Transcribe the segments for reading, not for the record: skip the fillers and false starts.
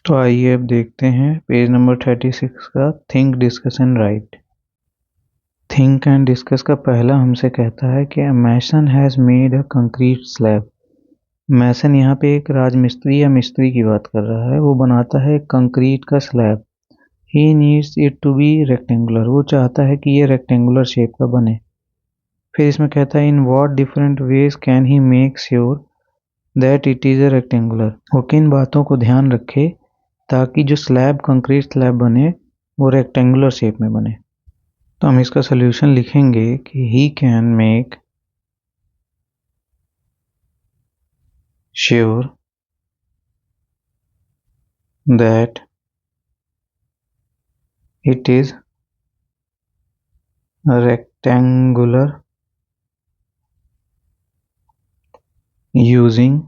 तो आइए अब देखते हैं पेज नंबर 36 का think discuss and write. Think and discuss का पहला हमसे कहता है कि mason has made a concrete slab. Mason यहाँ पे एक राजमिस्त्री या मिस्त्री की बात कर रहा है, वो बनाता है कंक्रीट का slab. He needs it to be rectangular, वो चाहता है कि ये रेक्टेंगुलर शेप का बने। फिर इसमें कहता है in what different ways can he make sure that it is a rectangular. वो किन बातों को ध्यान रखे ताकि जो स्लैब कंक्रीट स्लैब बने वो रेक्टेंगुलर शेप में बने। तो हम इसका सल्यूशन लिखेंगे कि he can make sure that it is rectangular using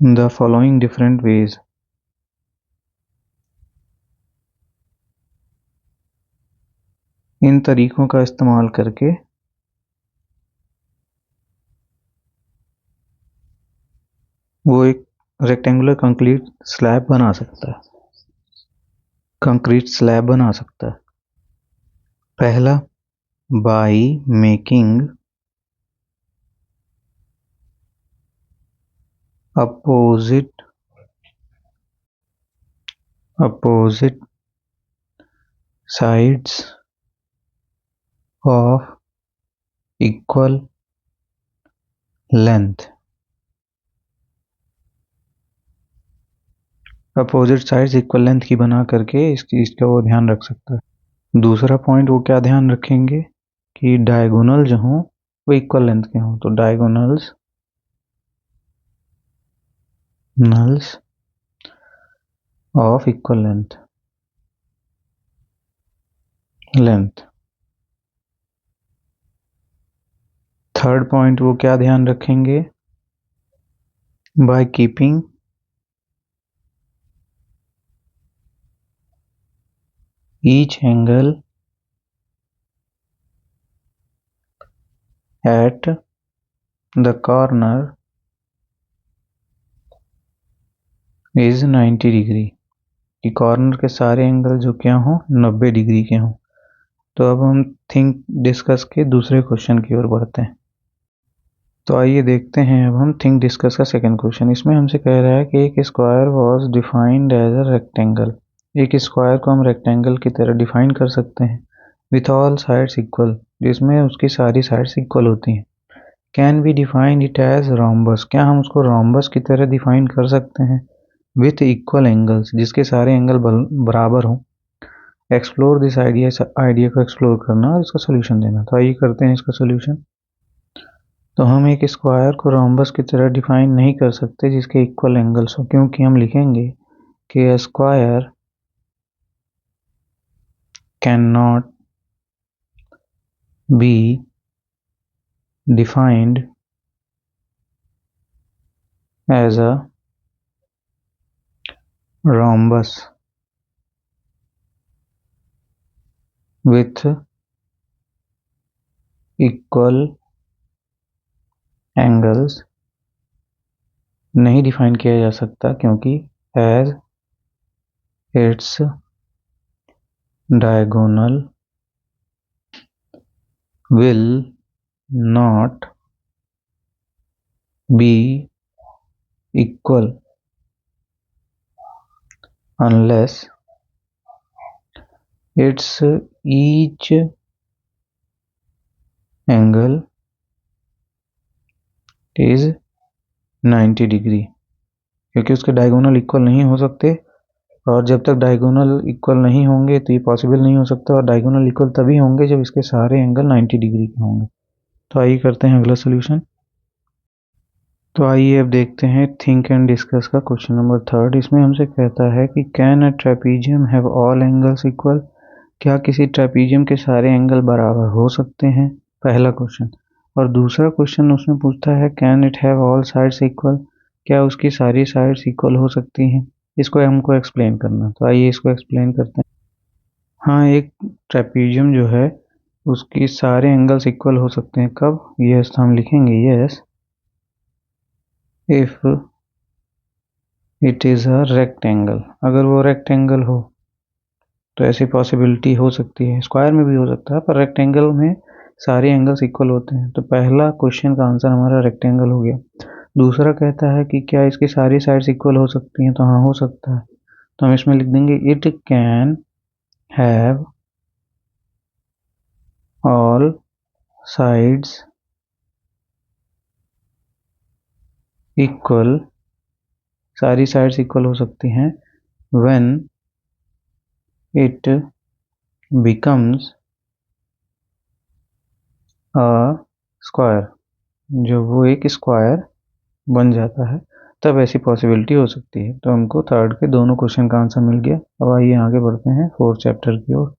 the following different ways. इन तरीकों का इस्तेमाल करके वो एक रेक्टेंगुलर कंक्रीट स्लैब बना सकता है, कंक्रीट स्लैब बना सकता है। पहला, by making opposite sides of equal length। Opposite sides equal length की बना करके इस चीज का वो ध्यान रख सकता है। दूसरा पॉइंट वो क्या ध्यान रखेंगे कि डायगोनल जो हों वो इक्वल लेंथ के हों, तो diagonals of equal length. Third point वो क्या ध्यान रखेंगे, by keeping each angle at the corner is 90 degree, कि कॉर्नर के सारे एंगल जो क्या हों 90 डिग्री के हों। तो अब हम थिंक डिस्कस के दूसरे क्वेश्चन की ओर बढ़ते हैं। तो आइए देखते हैं अब हम थिंक डिस्कस का सेकंड क्वेश्चन। इसमें हमसे कह रहा है कि एक square was defined as a rectangle. एक स्क्वायर को हम रेक्टेंगल की तरह डिफाइन कर सकते हैं विथ ऑल साइड्स इक्वल, जिसमें उसकी सारी साइड्स इक्वल होती हैं। Can be define it as rhombus, क्या हम उसको रोम्बस की तरह डिफाइन कर सकते हैं विथ इक्वल एंगल्स, जिसके सारे एंगल बराबर हों। एक्सप्लोर दिस आइडिया को एक्सप्लोर करना और इसका सोल्यूशन देना। तो आइए करते हैं इसका सोल्यूशन। तो हम एक स्क्वायर को रोम्बस की तरह डिफाइन नहीं कर सकते जिसके इक्वल एंगल्स हो, क्योंकि हम लिखेंगे कि square can not be defined as a rhombus with equal angles नहीं डिफाइन किया जा सकता, क्योंकि as its diagonal will not be equal unless its each angle is 90 degree, क्योंकि उसके डायगोनल इक्वल नहीं हो सकते, और जब तक डायगोनल इक्वल नहीं होंगे तो ये पॉसिबल नहीं हो सकता, और डायगोनल इक्वल तभी होंगे जब इसके सारे एंगल 90 डिग्री के होंगे। तो आइए करते हैं अगला सोल्यूशन। तो आइए अब देखते हैं थिंक एंड डिस्कस का क्वेश्चन नंबर थर्ड। इसमें हमसे कहता है कि can a trapezium have all angles equal, क्या किसी ट्रेपीजियम के सारे एंगल बराबर हो सकते हैं, पहला क्वेश्चन। और दूसरा क्वेश्चन उसमें पूछता है can it have all sides equal, क्या उसकी सारी साइड्स इक्वल हो सकती हैं। इसको हमको एक्सप्लेन करना, तो आइए इसको एक्सप्लेन करते हैं। हाँ, एक ट्रेपीजियम जो है उसकी सारे एंगल्स इक्वल हो सकते हैं, कब, यस हम लिखेंगे yes if it is a rectangle. अगर वो रेक्टेंगल हो तो ऐसी पॉसिबिलिटी हो सकती है, स्क्वायर में भी हो सकता है, पर रेक्टेंगल में सारे एंगल्स इक्वल होते हैं। तो पहला क्वेश्चन का आंसर हमारा रेक्टेंगल हो गया। दूसरा कहता है कि क्या इसकी सारी साइड्स इक्वल हो सकती हैं, तो हाँ हो सकता है। तो हम इसमें लिख देंगे it can have all sides equal, सारी साइड्स इक्वल हो सकती हैं when it becomes a square, जब वो एक स्क्वायर बन जाता है तब ऐसी पॉसिबिलिटी हो सकती है। तो हमको थर्ड के दोनों क्वेश्चन का आंसर मिल गया। अब आइए आगे बढ़ते हैं फोर्थ चैप्टर की ओर।